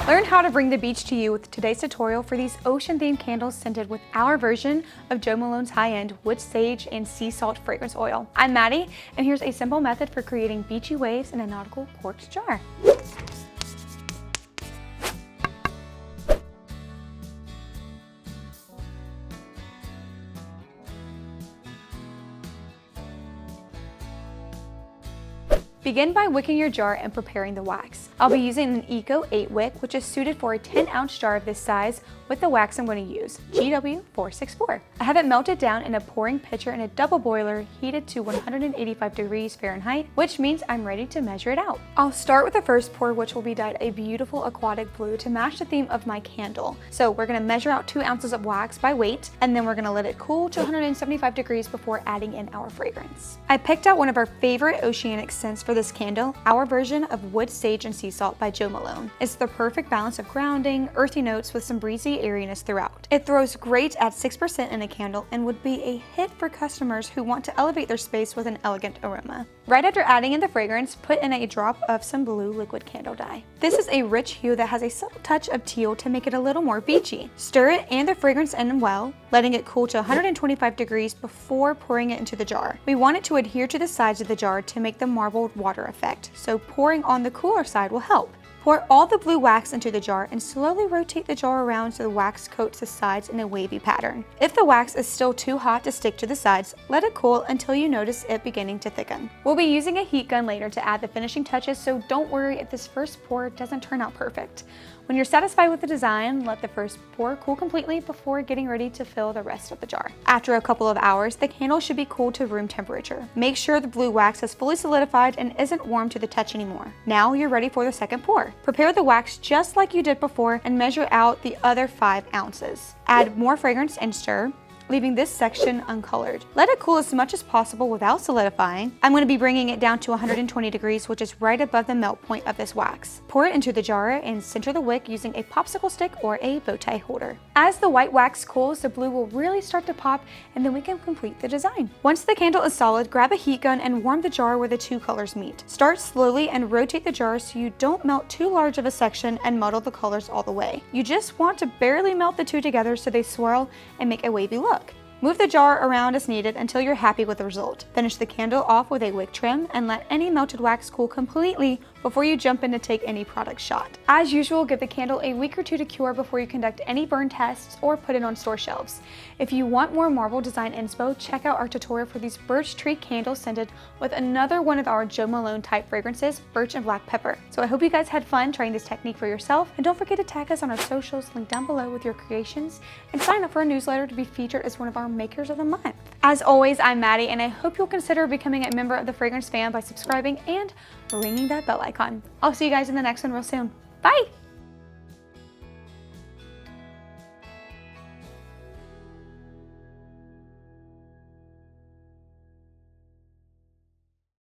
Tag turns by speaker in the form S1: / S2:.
S1: Learn how to bring the beach to you with today's tutorial for these ocean-themed candles scented with our version of Jo Malone's high-end wood sage and sea salt fragrance oil. I'm Maddie, and here's a simple method for creating beachy waves in a nautical corked jar. Begin by wicking your jar and preparing the wax. I'll be using an Eco 8 wick, which is suited for a 10-ounce jar of this size with the wax I'm going to use, GW464. I have it melted down in a pouring pitcher in a double boiler heated to 185 degrees Fahrenheit, which means I'm ready to measure it out. I'll start with the first pour, which will be dyed a beautiful aquatic blue to match the theme of my candle. So we're going to measure out 2 ounces of wax by weight, and then we're going to let it cool to 175 degrees before adding in our fragrance. I picked out one of our favorite oceanic scents for this candle, our version of Wood Sage and Sea Salt by Jo Malone. It's the perfect balance of grounding, earthy notes with some breezy airiness throughout. It throws great at 6% in a candle and would be a hit for customers who want to elevate their space with an elegant aroma. Right after adding in the fragrance, put in a drop of some blue liquid candle dye. This is a rich hue that has a subtle touch of teal to make it a little more beachy. Stir it and the fragrance in well, letting it cool to 125 degrees before pouring it into the jar. We want it to adhere to the sides of the jar to make the marbled water effect, so pouring on the cooler side will help. Pour all the blue wax into the jar and slowly rotate the jar around so the wax coats the sides in a wavy pattern. If the wax is still too hot to stick to the sides, let it cool until you notice it beginning to thicken. We'll be using a heat gun later to add the finishing touches, so don't worry if this first pour doesn't turn out perfect. When you're satisfied with the design, let the first pour cool completely before getting ready to fill the rest of the jar. After a couple of hours, the candle should be cooled to room temperature. Make sure the blue wax has fully solidified and isn't warm to the touch anymore. Now you're ready for the second pour. Prepare the wax just like you did before and measure out the other 5 ounces. Add more fragrance and stir, leaving this section uncolored. Let it cool as much as possible without solidifying. I'm going to be bringing it down to 120 degrees, which is right above the melt point of this wax. Pour it into the jar and center the wick using a popsicle stick or a bow tie holder. As the white wax cools, the blue will really start to pop, and then we can complete the design. Once the candle is solid, grab a heat gun and warm the jar where the 2 colors meet. Start slowly and rotate the jar so you don't melt too large of a section and muddle the colors all the way. You just want to barely melt the 2 together so they swirl and make a wavy look. Move the jar around as needed until you're happy with the result. Finish the candle off with a wick trim and let any melted wax cool completely before you jump in to take any product shot. As usual, give the candle a week or 2 to cure before you conduct any burn tests or put it on store shelves. If you want more marble design inspo, check out our tutorial for these birch tree candles scented with another one of our Jo Malone type fragrances, birch and black pepper. So I hope you guys had fun trying this technique for yourself, and don't forget to tag us on our socials linked down below with your creations, and sign up for our newsletter to be featured as one of our Makers of the Month. As always, I'm Maddie, and I hope you'll consider becoming a member of the Fragrance fam by subscribing and ringing that bell icon. I'll see you guys in the next one real soon. Bye!